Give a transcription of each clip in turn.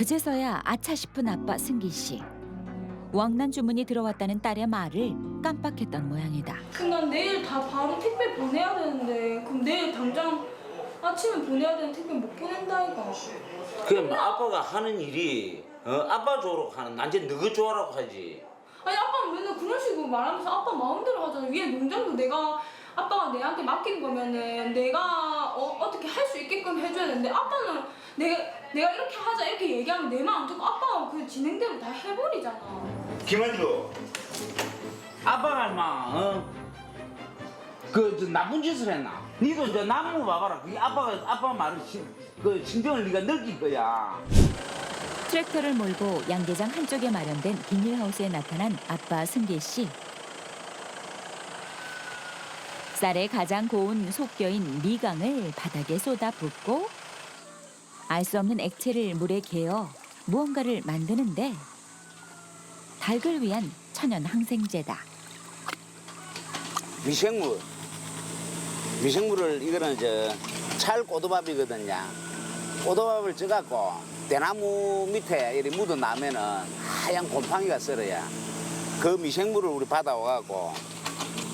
그제서야 아차 싶은 아빠 승기 씨. 왕난 주문이 들어왔다는 딸의 말을 깜빡했던 모양이다. 그럼 난 내일 다 바로 택배 보내야 되는데 그럼 내일 당장 아침에 보내야 되는 택배 못 보낸다 이거. 그럼 아빠가 하는 일이 아빠 좋으라고 하는 난제 너가 좋아라고 하지. 아니 아빠는 맨날 그런 식으로 말하면서 아빠 마음대로 하잖아. 위에 농장도 내가 아빠가 내한테 맡긴 거면은 내가 어떻게 할 수 있게끔 해줘야 되는데 아빠는 내가 이렇게 하자 이렇게 얘기하면 내 마음 듣고 아빠가 그 진행대로 다 해버리잖아. 김한주, 아빠가 인마 그 나쁜 짓을 했나? 니도 저 나무 봐봐라. 그게 아빠 말을 그 심정을 네가 느낄 거야. 트랙터를 몰고 양계장 한쪽에 마련된 비닐하우스에 나타난 아빠 승기 씨. 쌀의 가장 고운 속겨인 미강을 바닥에 쏟아붓고 알 수 없는 액체를 물에 개어 무언가를 만드는데 닭을 위한 천연 항생제다. 미생물을 이거는 찰 꼬두밥이거든요. 꼬두밥을 쪄갖고 대나무 밑에 이렇게 묻어놔면은 하얀 곰팡이가 썰어야 그 미생물을 우리 받아와갖고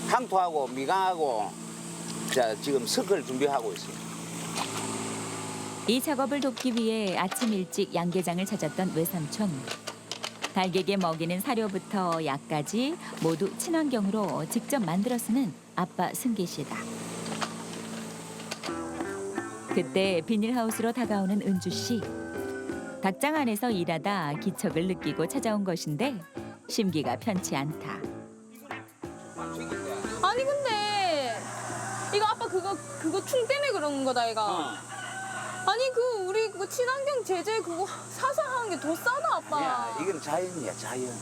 항토하고 미강하고 지금 섞을 준비하고 있어요. 이 작업을 돕기 위해 아침 일찍 양계장을 찾았던 외삼촌. 닭에게 먹이는 사료부터 약까지 모두 친환경으로 직접 만들어 쓰는 아빠 승기 씨다. 그때 비닐하우스로 다가오는 은주 씨. 닭장 안에서 일하다 기척을 느끼고 찾아온 것인데 심기가 편치 않다. 아니 근데 이거 아빠 그거 충 때문에 그러는 거다 이거. 아니 우리 그거 친환경 제재 그거 사서 하는 게 더 싸다 아빠. 야, 이건 자연이야, 자연.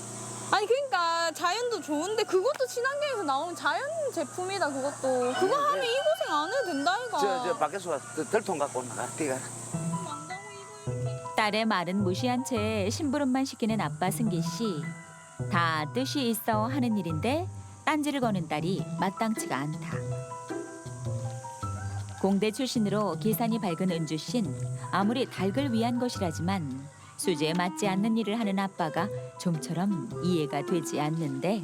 아니 그러니까 자연도 좋은데 그것도 친환경에서 나오는 자연 제품이다 그것도. 그거 하면 이 고생 안 해도 된다 이거. 저 밖에서 와서 덜통 갖고 나가, 뛰가. 딸의 말은 무시한 채 심부름만 시키는 아빠 승기 씨. 다 뜻이 있어 하는 일인데 딴지를 거는 딸이 마땅치가 않다. 공대 출신으로 계산이 밝은 은주 씨는 아무리 닭을 위한 것이라지만 수지에 맞지 않는 일을 하는 아빠가 좀처럼 이해가 되지 않는데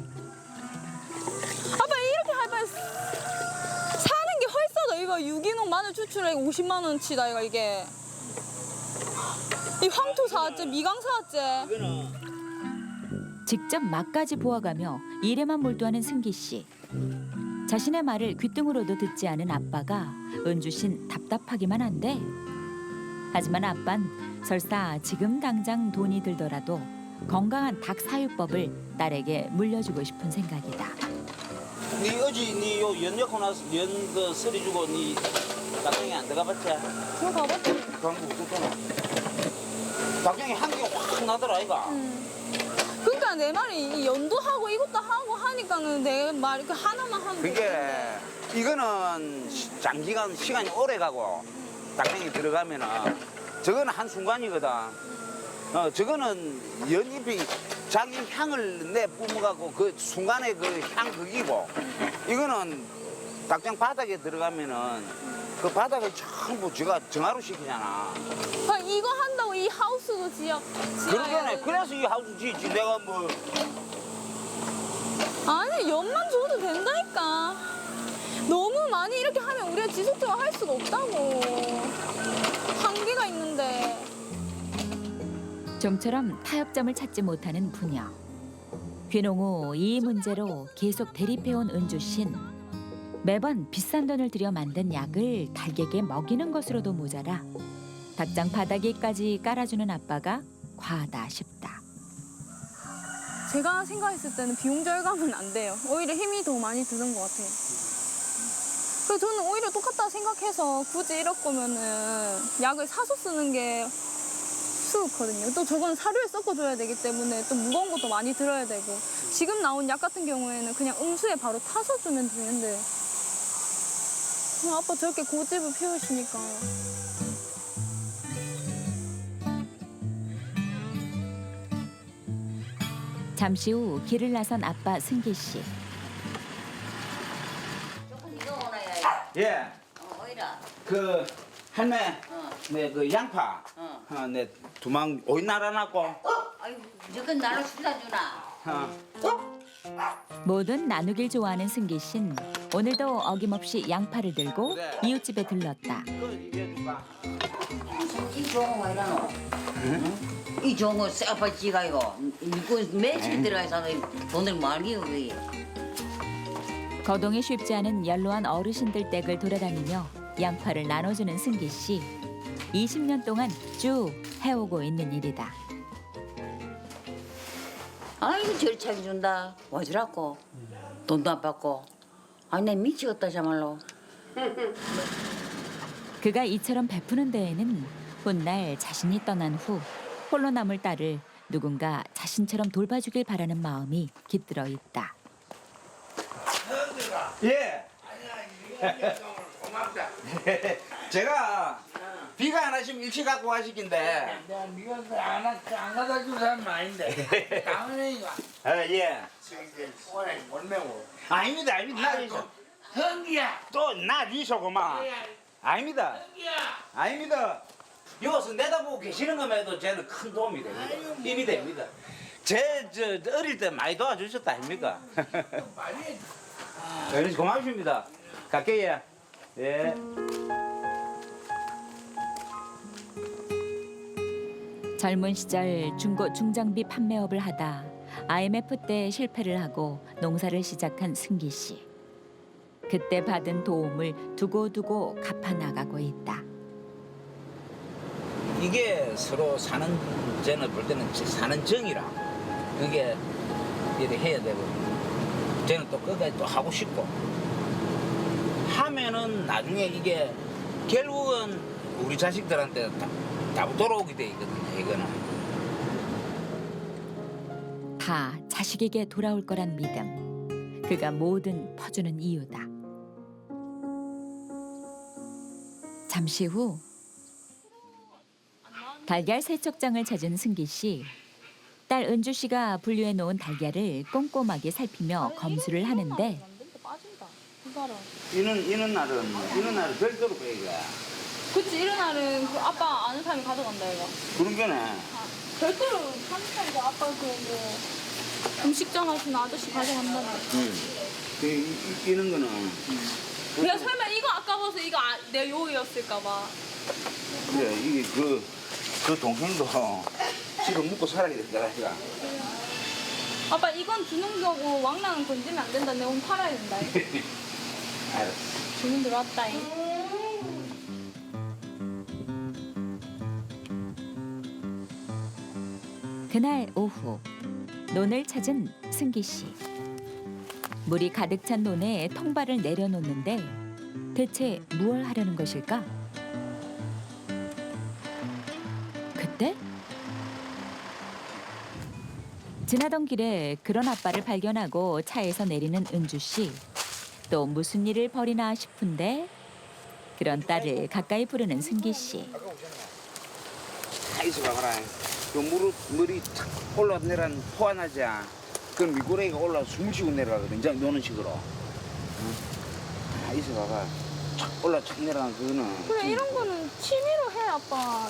아빠 이렇게 할 바에 사는 게 헐싸다 이거. 유기농 마늘 추출액 50만 원치다 이게. 이 황토 사왔지 미강 사왔지. 직접 맛까지 보아가며 일에만 몰두하는 승기 씨. 자신의 말을 귓등으로도 듣지 않은 아빠가 은주 씨는 답답하기만 한데 하지만 아빤 설사 지금 당장 돈이 들더라도 건강한 닭 사육법을 딸에게 물려주고 싶은 생각이다. 니 어제 니 요 연약하고 나서 연그 서리 주고 니 닭장에 안 들어가봤지? 들어가봤지. 방금 웃었잖아. 닭장에 향기가 확 나더라 아이가. 그러니까 내 말이 이 연두하고 이것도 하고 하니까는 내 말 그 하나만 하면 그게 이거는 장기간 시간이 오래 가고 닭장에 들어가면은 저거는 한순간이거든. 저거는 연잎이 자기 향을 내뿜어갖고 그 순간에 그 향 극이고 이거는 닭장 바닥에 들어가면은 그 바닥을 전부 제가 정화로 시키잖아. 이거 한다고 이 하우스도 그러겠네. 그래서 이 하우스 지지 내가 뭐. 아니 연만 줘도 된다니까. 너무 많이 이렇게 하면 우리가 지속적으로 할 수가 없다고. 한계가 있는데. 좀처럼 타협점을 찾지 못하는 부녀. 귀농 후 이 문제로 계속 대립해온 은주 씨는 매번 비싼 돈을 들여 만든 약을 닭에게 먹이는 것으로도 모자라 닭장 바닥에까지 깔아주는 아빠가 과하다 싶다. 제가 생각했을 때는 비용 절감은 안 돼요. 오히려 힘이 더 많이 드는 것 같아요. 그래서 저는 오히려 똑같다 생각해서 굳이 이럴 거면은 약을 사서 쓰는 게 수월거든요. 또 저건 사료에 섞어줘야 되기 때문에 또 무거운 것도 많이 들어야 되고 지금 나온 약 같은 경우에는 그냥 음수에 바로 타서 주면 되는데 아빠 저렇게 고집을 피우시니까. 잠시 후 길을 나선 아빠 승기 씨. 조금 이거 오나요? 예. 어이라. 그 할매, 내 그 양파, 내 두망 오이 날아놨고. 아유, 저건 나를 수다 주나? 뭐든 나누길 좋아하는 승기 씨는 오늘도 어김없이 양파를 들고 그래. 이웃집에 들렀다. 여기 봐. 이 좋은 거 이러노? 이 좋은 거 쎄아빠 지가 이거. 이거 매실 들어가서 돈을 많이 여기. 거동이 쉽지 않은 연로한 어르신들 댁을 돌아다니며 양파를 나눠주는 승기 씨. 20년 동안 쭉 해오고 있는 일이다. 아이고 절차게 준다. 와주라고. 돈도 안 받고. 아니 내 미치겠다 정말로. 그가 이처럼 베푸는 데에는 훗날 자신이 떠난 후 홀로 남을 딸을 누군가 자신처럼 돌봐주길 바라는 마음이 깃들어 있다. 예. 제가 비가 안 하시면 일찍 갖고 가시긴데. 내가 네가 안 가다 준 사람 아닌데 당연히 예. 오래 못 내고 아닙니다, 아닙니다. 나 성기야 또나 니소고만. 아닙니다. 성기야 아닙니다. 여기서 내다보고 계시는 것만 해도 저는 큰 도움이 됩니다. 힘이 됩니다. 저 어릴 때 많이 도와주셨다 아닙니까? 많이 어르신 고맙습니다. 갈게요. 예. 젊은 시절 중고 중장비 판매업을 하다 IMF 때 실패를 하고 농사를 시작한 승기 씨. 그때 받은 도움을 두고두고 갚아 나가고 있다. 이게 서로 사는 저는 볼 때는 사는 정이라 그게 이렇게 해야 되고 저는 또 끝까지 또 하고 싶고 하면은 나중에 이게 결국은 우리 자식들한테 다 돌아오게 돼 있거든요. 이거는 다 자식에게 돌아올 거란 믿음. 그가 뭐든 퍼주는 이유다. 잠시 후 달걀 세척장을 찾은 승기 씨. 딸 은주 씨가 분류해 놓은 달걀을 꼼꼼하게 살피며 검수를 하는데 빠진다. 이거를. 이는 날은 별도로 빼기가 그치 이런 날은 그 아빠 아는 사람이 가져간다 이거. 그런 거네. 별도로 한사람도 아빠 그뭐 음식점 하시는 아저씨 가져간다네. 이런 거는 내가 설마 이거 아까 봐서 이거 내 요이였을까봐. 그래 이게 그 동생도 지금 먹고 살아야 된다 자기가. 아빠 이건 주는 거고 왕랑은 건지면 안 된다. 내 오늘 팔아야 된다. 알았어. 주문 들어왔다. 그날 오후 논을 찾은 승기 씨. 물이 가득 찬 논에 통발을 내려놓는데 대체 무얼 하려는 것일까? 그때 지나던 길에 그런 아빠를 발견하고 차에서 내리는 은주 씨. 또 무슨 일을 벌이나 싶은데 그런 딸을 가까이 부르는 승기 씨. 가이서 봐봐라. 요 물이 탁 올라내란 포안하자. 그 미꾸라기가 올라 숨을 쉬고 내려가거든. 이제 노는 식으로. 가이서 봐봐. 착 올라 착 내려간 그거는. 그래 이런 거는 취미로 해 아빠.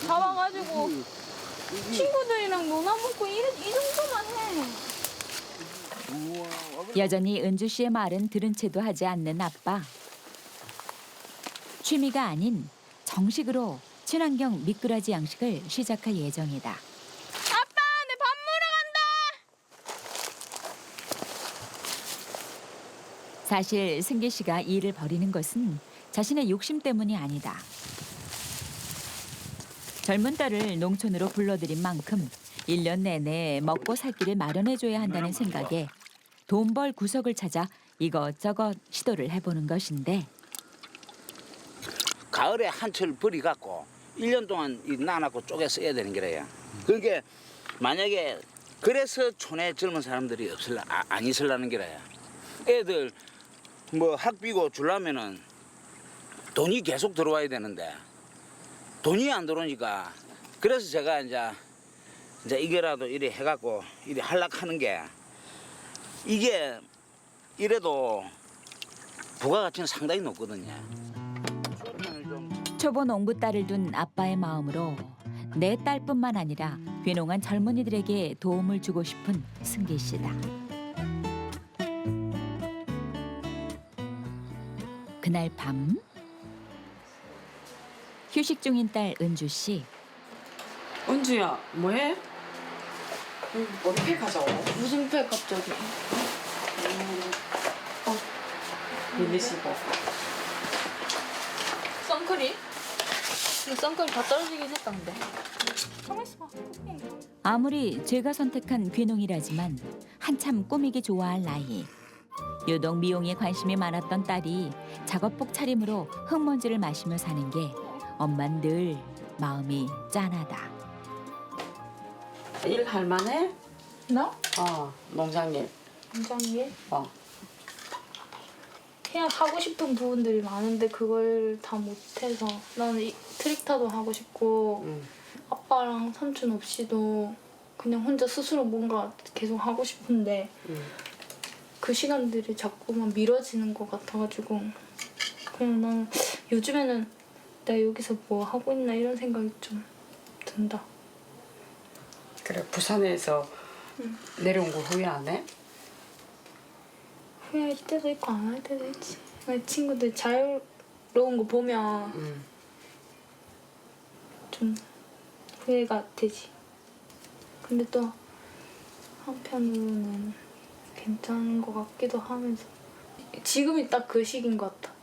잡아가지고 친구들이랑 놀아먹고 이 정도만 해. 여전히 은주 씨의 말은 들은 채도 하지 않는 아빠. 취미가 아닌 정식으로 친환경 미꾸라지 양식을 시작할 예정이다. 아빠 내 밥 먹으러 간다. 사실 승기 씨가 이 일을 벌이는 것은 자신의 욕심 때문이 아니다. 젊은 딸을 농촌으로 불러들인 만큼 1년 내내 먹고 살 길을 마련해줘야 한다는 생각에 돈 벌 구석을 찾아 이것저것 시도를 해보는 것인데 가을에 한철 버리 갖고 1년 동안 이 나눠갖고 쪼개 써야 되는 거래요. 그러니까 만약에 그래서 촌에 젊은 사람들이 안 있으려는 거래요. 애들 뭐 학비고 주려면은 돈이 계속 들어와야 되는데 돈이 안 들어오니까 그래서 제가 이제 이거라도 이래 해갖고 이래 하려하는 게 이게 이래도 부가가치는 상당히 높거든요. 초보 농부 딸을 둔 아빠의 마음으로 내 딸뿐만 아니라 귀농한 젊은이들에게 도움을 주고 싶은 승기 씨다. 그날 밤 휴식 중인 딸 은주 씨. 은주야, 뭐해? 어디 팩 가져와? 무슨 팩 갑자기? 밀리시고. 선크림? 근데 선크림 다 떨어지긴 했다 근데. 가만 있어봐. 아무리 제가 선택한 귀농이라지만 한참 꾸미기 좋아할 나이. 유독 미용에 관심이 많았던 딸이 작업복 차림으로 흙먼지를 마시며 사는 게 엄만 늘 마음이 짠하다. 일 할만해? 나? 농장일. 굉장히 어. 그냥 하고 싶은 부분들이 많은데 그걸 다 못해서 나는 트릭타도 하고 싶고 아빠랑 삼촌 없이도 그냥 혼자 스스로 뭔가 계속 하고 싶은데 그 시간들이 자꾸만 미뤄지는 것 같아가지고 그냥 나는 요즘에는 내가 여기서 뭐 하고 있나 이런 생각이 좀 든다. 그래, 부산에서 내려온 거 후회 안 해? 후회할 때도 있고 안 할 때도 있지. 내 친구들 자유로운 거 보면 좀 후회가 되지. 근데 또 한편으로는 괜찮은 것 같기도 하면서 지금이 딱 그 시기인 것 같아.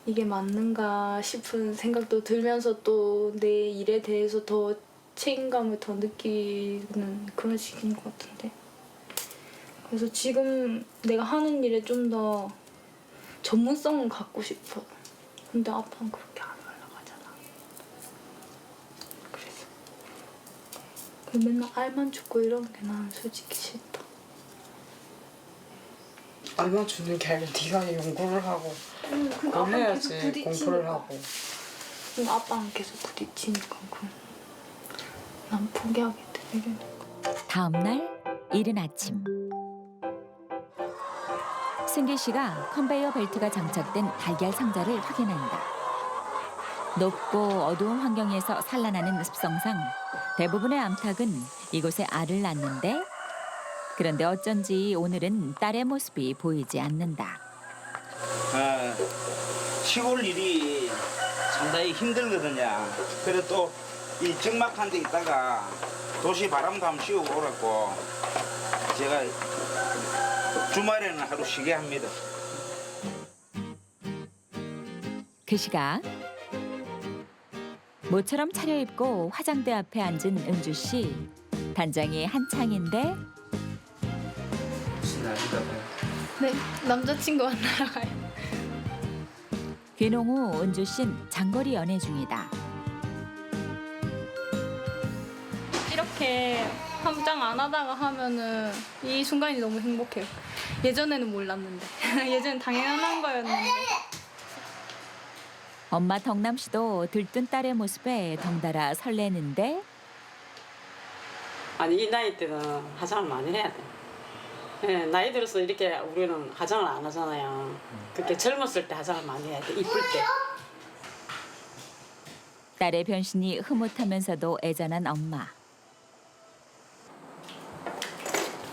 이게 맞는가 싶은 생각도 들면서 또 내 일에 대해서 더 책임감을 더 느끼는 그런 시기인 것 같은데. 그래서 지금 내가 하는 일에 좀 더 전문성을 갖고 싶어. 근데 아빠는 그렇게 안 올라가잖아. 그래서 맨날 알만 죽고 이런 게 나는 솔직히 싫다. 얼마 주는 게 아니라 네가 연구를 하고 근데 그걸 아빠는 해야지, 계속 부딪히니까. 공부를 하고. 근데 아빠는 계속 부딪히니까 난 포기하게 돼. 다음 날 이른 아침. 승기 씨가 컨베이어 벨트가 장착된 달걀 상자를 확인한다. 높고 어두운 환경에서 산란하는 습성상 대부분의 암탉은 이곳에 알을 낳는데 그런데 어쩐지 오늘은 딸의 모습이 보이지 않는다. 시골 일이 상당히 힘들거든요. 그래 또 이 적막한 데 있다가 도시 바람도 한번 씌우고 오라고 제가 주말에는 하루 쉬게 합니다. 그 시각 모처럼 차려입고 화장대 앞에 앉은 은주 씨. 단장이 한창인데 무슨 날이다 봐요. 네, 남자친구 만나러 가요. 귀농 후 은주 씨는 장거리 연애 중이다. 이렇게 함장 안 하다가 하면은 이 순간이 너무 행복해요. 예전에는 몰랐는데 예전엔 당연한 거였는데. 엄마 덕남 씨도 들뜬 딸의 모습에 덩달아 설레는데 아니, 이 나이 때는 화장을 많이 해야 돼. 예, 나이 들어서 이렇게 우리는 화장을 안 하잖아요. 그렇게 젊었을 때 화장을 많이 해야 돼, 이쁠 때. 딸의 변신이 흐뭇하면서도 애잔한 엄마.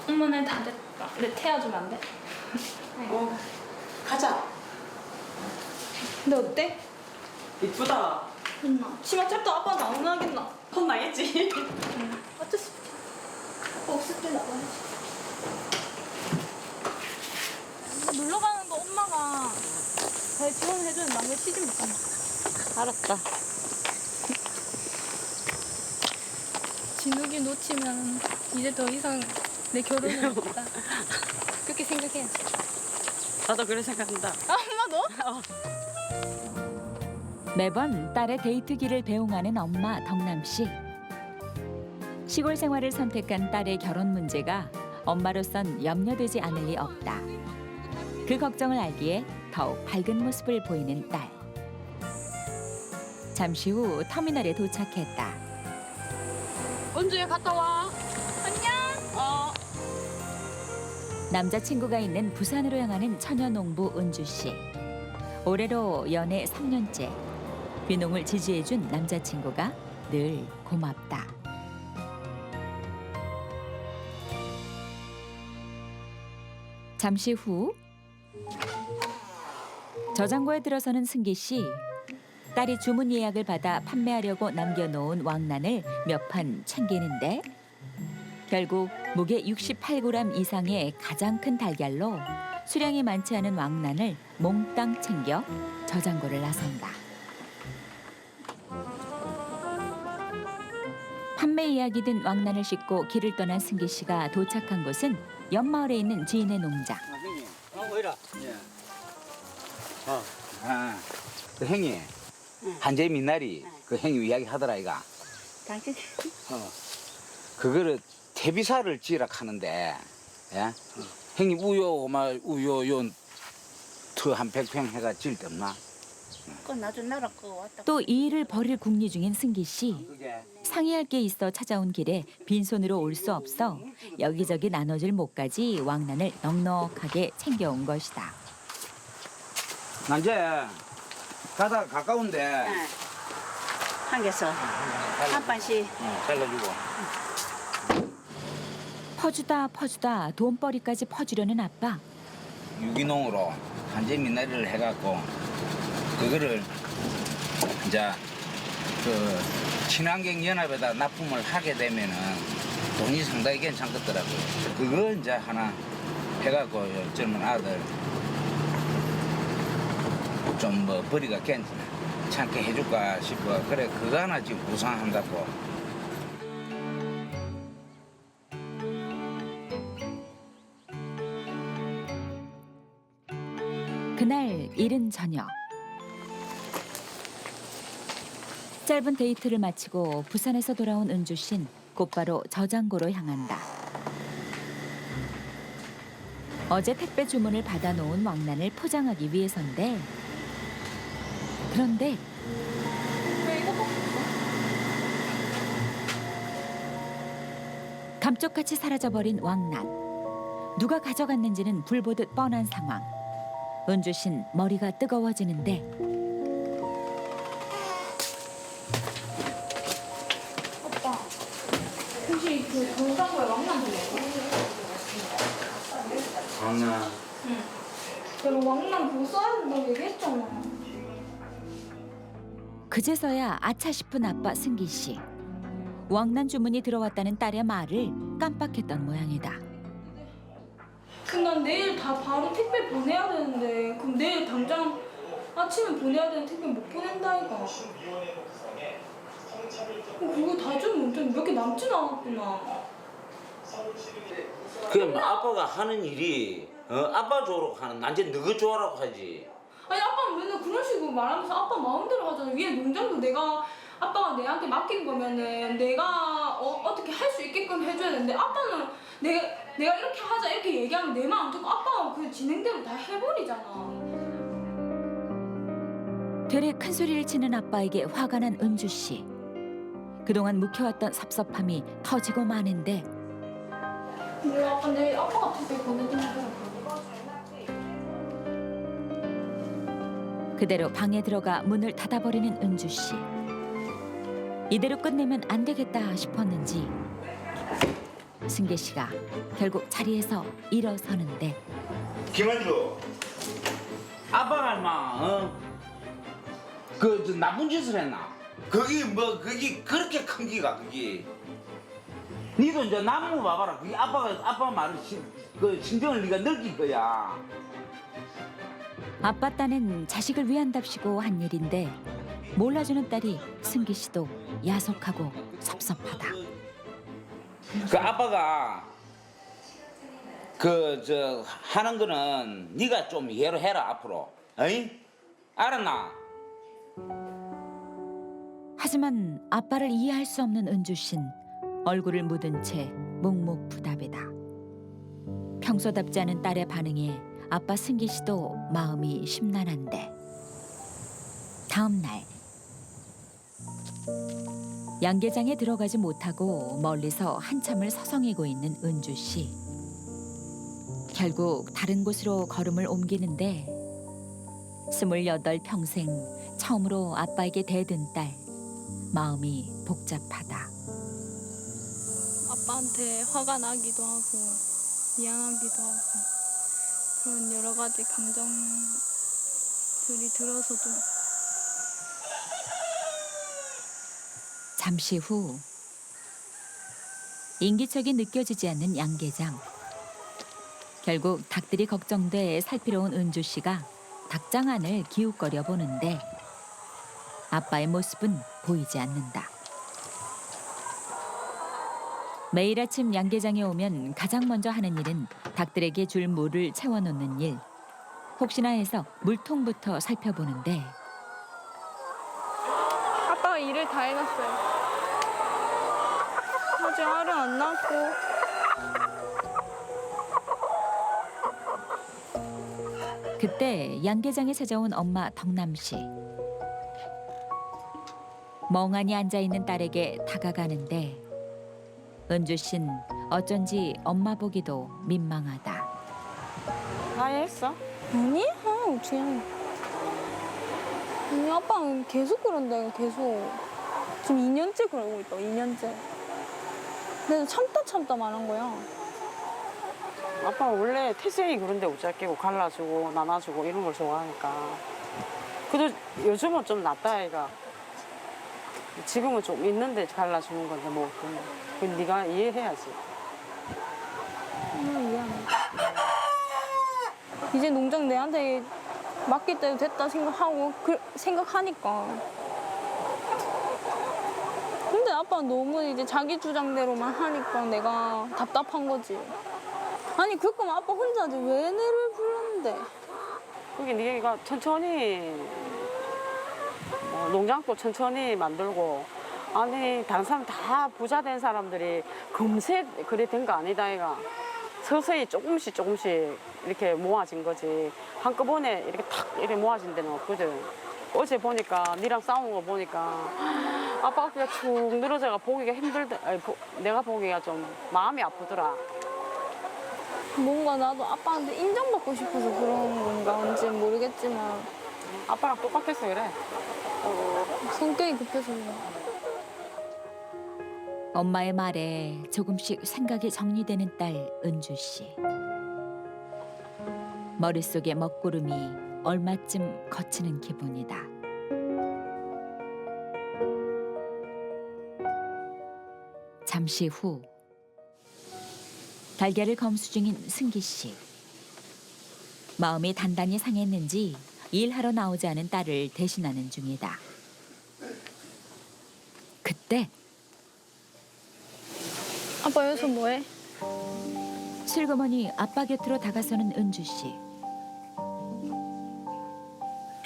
엄마 내 다 됐다. 내 태워주면 안 돼? 가자. 근데 어때? 이쁘다. 혼나. 치마 짧도 아빠는 안 나겠나? 혼나겠지? 어쩔 수 없지. 없을 때 나가야지. 놀러 가는 거 엄마가 잘 지원해주는 나머지 시집 못 가나. 알았다. 진욱이 놓치면 이제 더 이상 내 결혼은 없다. 그렇게 생각해야지. 나도 그래 생각한다. 엄마도? 매번 딸의 데이트기를 배웅하는 엄마 덕남 씨. 시골 생활을 선택한 딸의 결혼 문제가 엄마로선 염려되지 않을 리 없다. 그 걱정을 알기에 더욱 밝은 모습을 보이는 딸. 잠시 후 터미널에 도착했다. 은주야 갔다 와. 안녕. 남자친구가 있는 부산으로 향하는 처녀농부 은주 씨. 올해로 연애 3년째. 귀농을 지지해준 남자친구가 늘 고맙다. 잠시 후 저장고에 들어서는 승기 씨. 딸이 주문 예약을 받아 판매하려고 남겨놓은 왕란을 몇 판 챙기는데 결국 무게 68g 이상의 가장 큰 달걀로 수량이 많지 않은 왕란을 몽땅 챙겨 저장고를 나선다. 판매 예약이 든 왕란을 싣고 길을 떠난 승기 씨가 도착한 곳은 옆마을에 있는 지인의 농장. 형님. 뭐이라? 예. 그 형님. 한재 민날이 그 형님 이야기 하더라 이가. 당신 그거를 태비사를 지으라 하는데, 예? 형님 우요 요한 100평 해가 지을 데 없나? 그 나중 나라 거 왔다. 또 이 일을 벌일 궁리 중인 승기 씨. 그게 상의할 게 있어 찾아온 길에 빈손으로 올 수 없어 여기저기 나눠줄 목까지 왕란을 넉넉하게 챙겨온 것이다. 난 이제 가다 가까운데 한 개서 한 판씩. 잘라주고. 퍼주다 돈벌이까지 퍼주려는 아빠. 유기농으로 한재 민날이를 해갖고 그거를 이제 그 친환경 연합에다 납품을 하게 되면은 돈이 상당히 괜찮겠더라고요. 그거 이제 하나 해갖고 젊은 아들 좀 뭐 벌이가 괜찮게 해줄까 싶어. 그래 그거 하나 지금 구상한다고. 그날 이른 저녁. 짧은 데이트를 마치고 부산에서 돌아온 은주 씨는 곧바로 저장고로 향한다. 어제 택배 주문을 받아놓은 왕란을 포장하기 위해서인데 그런데 감쪽같이 사라져버린 왕란. 누가 가져갔는지는 불보듯 뻔한 상황. 은주 씨는 머리가 뜨거워지는데 오빠, 혹시 그 돌장고에 왕란 들어있어? 왕란. 내가 왕란 그거 써야 된다고 얘기했잖아. 그제서야 아차 싶은 아빠 승기 씨. 왕란 주문이 들어왔다는 딸의 말을 깜빡했던 모양이다. 그럼 난 내일 다 바로 택배 보내야 되는데 그럼 내일 당장 아침에 보내야 되는 택배 못 보낸다 이가. 그거 다 주면 좀 몇 개 남진 않았구나. 그럼 아빠가 하는 일이 아빠 좋으라고 하는 난 이제 너가 좋아라고 하지. 아니 아빠는 맨날 그런 식으로 말하면서 아빠 마음대로 하잖아. 위에 농장도 내가 아빠가 내한테 맡긴 거면은 내가 어떻게 할 수 있게끔 해줘야 되는데 아빠는 내가 이렇게 하자 이렇게 얘기하면 내 마음 듣고 아빠가 그 진행대로 다 해버리잖아. 되레 큰 소리를 치는 아빠에게 화가 난 은주 씨. 그동안 묵혀왔던 섭섭함이 터지고 마는데 내가 아빠 내일 아빠가 택배 보내준다고. 그대로 방에 들어가 문을 닫아버리는 은주 씨. 이대로 끝내면 안 되겠다 싶었는지 승계 씨가 결국 자리에서 일어서는데 김한주, 아빠가 인마 그 나쁜 짓을 했나? 그게 그렇게 큰 기가 그게. 니도 이제 나무 봐봐라. 그게 아빠 말을 그 신경을 네가 느낄 거야. 아빠 딴엔 자식을 위한답시고 한 일인데 몰라주는 딸이 승기 씨도 야속하고 섭섭하다. 그 아빠가 하는 거는 네가 좀 이해를 해라 앞으로. 어이? 알았나? 하지만 아빠를 이해할 수 없는 은주 씨는 얼굴을 묻은 채 묵묵부답이다. 평소답지 않은 딸의 반응에 아빠 승기 씨도 마음이 심란한데 다음 날 양계장에 들어가지 못하고 멀리서 한참을 서성이고 있는 은주 씨. 결국 다른 곳으로 걸음을 옮기는데 28 평생 처음으로 아빠에게 대든 딸. 마음이 복잡하다. 아빠한테 화가 나기도 하고 미안하기도 하고 그런 여러 가지 감정들이 들어서도 잠시 후 인기척이 느껴지지 않는 양계장. 결국 닭들이 걱정돼 살피러 온 은주 씨가 닭장 안을 기웃거려 보는데 아빠의 모습은 보이지 않는다. 매일 아침 양계장에 오면 가장 먼저 하는 일은 닭들에게 줄 물을 채워놓는 일. 혹시나 해서 물통부터 살펴보는데 아빠가 일을 다 해놨어요. 아직 알은 안 낳았고 그때 양계장에 찾아온 엄마 덕남 씨. 멍하니 앉아있는 딸에게 다가가는데 은주 씨는 어쩐지 엄마 보기도 민망하다. 나이 했어? 아니? 어떻게 아니 아빠는 계속 그런데 계속 지금 2년째 그러고 있다 2년째 근데 참다 말한 거야. 아빠가 원래 태생이 그런데 옷잡기고 갈라주고 나눠주고 이런 걸 좋아하니까. 그래도 요즘은 좀 낫다 아이가. 지금은 좀 있는데 갈라주는 건데 뭐 그 네가 이해해야지. 미안해. 이제 농장 내한테 맡길 때도 됐다 생각하니까. 근데 아빠는 너무 이제 자기 주장대로만 하니까 내가 답답한 거지. 아니 그럴 거면 아빠 혼자 하지 왜 내를 불렀는데. 그게 네가 천천히 농장도 천천히 만들고 아니 다른 사람 다 부자 된 사람들이 금세 그래 된 거 아니다 이가 서서히 조금씩 이렇게 모아진 거지 한꺼번에 이렇게 탁 이렇게 모아진 데는 없거든. 어제 보니까 니랑 싸운 거 보니까 아빠가 그냥 축 늘어져가 보기가 힘들다. 아니, 내가 보기가 좀 마음이 아프더라. 뭔가 나도 아빠한테 인정받고 싶어서 그런 건지 모르겠지만 아빠랑 똑같아서 그래. 성격이 급해서 그래. 엄마의 말에 조금씩 생각이 정리되는 딸 은주 씨. 머릿속의 먹구름이 얼마쯤 걷히는 기분이다. 잠시 후 달걀을 검수 중인 승기 씨. 마음이 단단히 상했는지 일하러 나오지 않은 딸을 대신하는 중이다. 그때 아빠 여기서 뭐해? 슬그머니 아빠 곁으로 다가서는 은주 씨.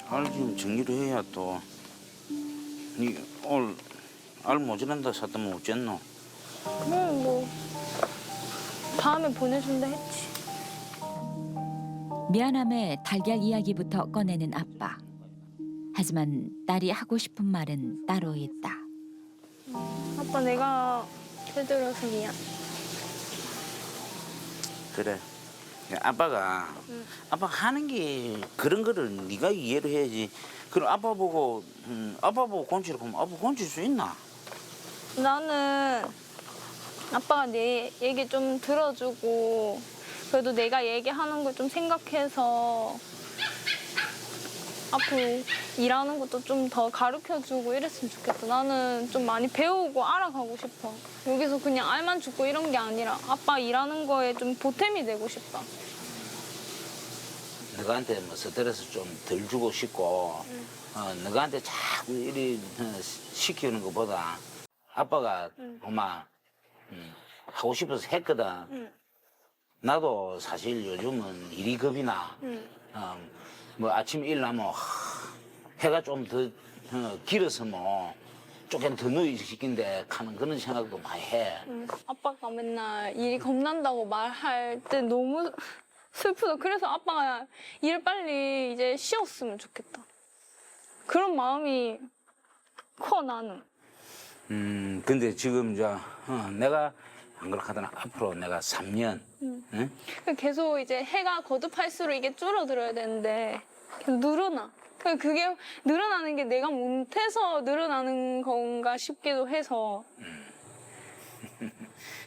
알 좀 정리를 해야 또. 니 오늘 알 모자란다 샀다면 어쨌노? 그냥 뭐 다음에 보내준다 했지. 미안함에 달걀 이야기부터 꺼내는 아빠. 하지만 딸이 하고 싶은 말은 따로 있다. 아빠 내가 되돌아서 미안. 그래. 아빠가 하는 게 그런 거를 네가 이해를 해야지. 그럼 아빠 보고 곤치라고 하면 아빠 곤칠 수 있나? 나는 아빠가 내 얘기 좀 들어주고 그래도 내가 얘기하는 걸 좀 생각해서 앞으로 일하는 것도 좀 더 가르쳐주고 이랬으면 좋겠다. 나는 좀 많이 배우고 알아가고 싶어. 여기서 그냥 알만 죽고 이런 게 아니라 아빠 일하는 거에 좀 보탬이 되고 싶다. 너한테 뭐 스트레스 좀 덜 주고 싶고 너한테 자꾸 이리 시키는 것보다 아빠가 엄마 하고 싶어서 했거든. 나도 사실 요즘은 일이 겁이 나. 뭐 아침 일 나면 해가 좀 더 길어서 뭐 조금 더 누이 시킨데 하는 그런 생각도 많이 해. 아빠가 맨날 일이 겁난다고 말할 때 너무 슬프다. 그래서 아빠가 일 빨리 이제 쉬었으면 좋겠다. 그런 마음이 커 나는. 근데 지금 내가 안 그렇거든. 앞으로 내가 3년. 응? 계속 이제 해가 거듭할수록 이게 줄어들어야 되는데 계속 늘어나. 그게 늘어나는 게 내가 못해서 늘어나는 건가 싶기도 해서.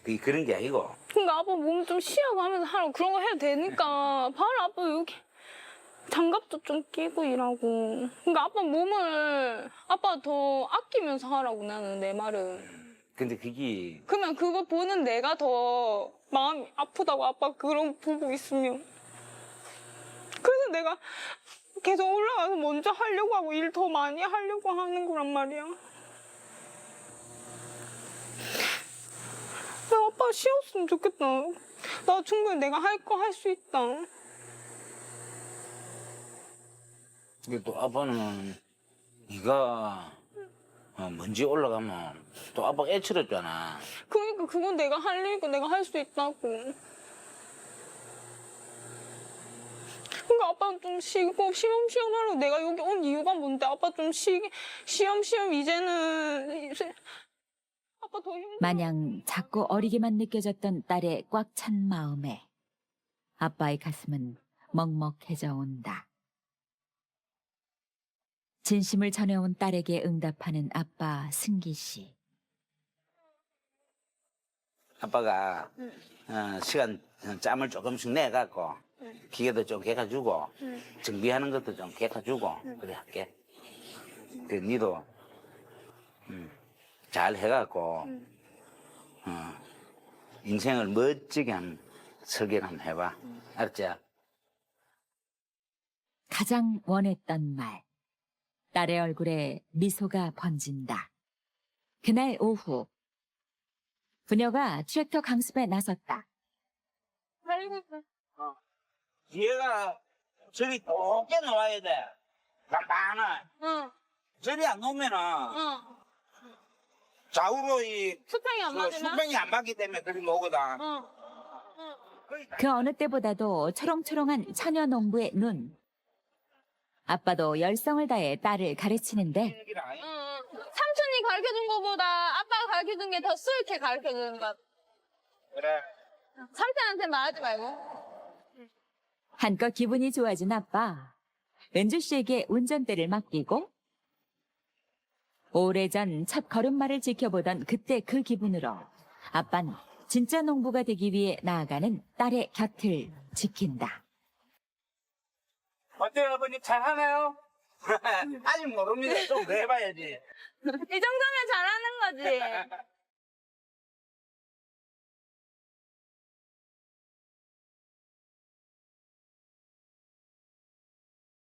그게 그런 게 아니고. 그러니까 아빠 몸 좀 쉬어가면서 하라고 그런 거 해도 되니까 바로 아빠 여기 장갑도 좀 끼고 일하고. 그러니까 아빠 몸을 아빠 더 아끼면서 하라고 나는 내 말은. 근데 그게 그러면 그거 보는 내가 더 마음이 아프다고 아빠 그런 거 보고 있으면. 그래서 내가 계속 올라가서 먼저 하려고 하고 일 더 많이 하려고 하는 거란 말이야. 나 아빠 쉬었으면 좋겠다. 나 충분히 내가 할 거 할 수 있다. 근데 또 아빠는 네가 먼지 올라가면 또 아빠가 애처렸잖아. 그러니까 그건 내가 할 일이고 내가 할 수 있다고. 그러니까 아빠 좀 쉬고 쉬엄쉬엄 하라고. 내가 여기 온 이유가 뭔데? 아빠 좀 쉬엄쉬엄 이제는 아빠 더 힘들어. 마냥 작고 어리게만 느껴졌던 딸의 꽉 찬 마음에 아빠의 가슴은 먹먹해져 온다. 진심을 전해온 딸에게 응답하는 아빠 승기 씨. 아빠가 시간 짬을 조금씩 내갖고 기계도 좀 개가주고 정비하는 것도 좀 개가주고 그래 할게. 그 니도 잘 해갖고 인생을 멋지게 한 설계를 한번 해봐. 알았지? 가장 원했던 말. 딸의 얼굴에 미소가 번진다. 그날 오후 부녀가 트랙터 강습에 나섰다. 얘가 저기 높게 나와야 돼. 깜빵을. 응, 저리 안 놓으면은 응. 좌우로 이 수평이 안 맞으면? 수평이 안 맞기 때문에 그리 오거든. 응. 그 어느 때보다도 초롱초롱한 처녀 농부의 눈. 아빠도 열성을 다해 딸을 가르치는데 삼촌이 가르쳐준 거보다 아빠가 가르쳐준 게 더 수익해 가르쳐주는 것. 그래. 삼촌한테 말하지 말고. 한껏 기분이 좋아진 아빠. 은주 씨에게 운전대를 맡기고 오래전 첫 걸음마를 지켜보던 그때 그 기분으로 아빤 진짜 농부가 되기 위해 나아가는 딸의 곁을 지킨다. 어때요, 아버님? 잘하나요? 아직 모릅니다. 좀 더 해봐야지. 이 정도면 잘하는 거지.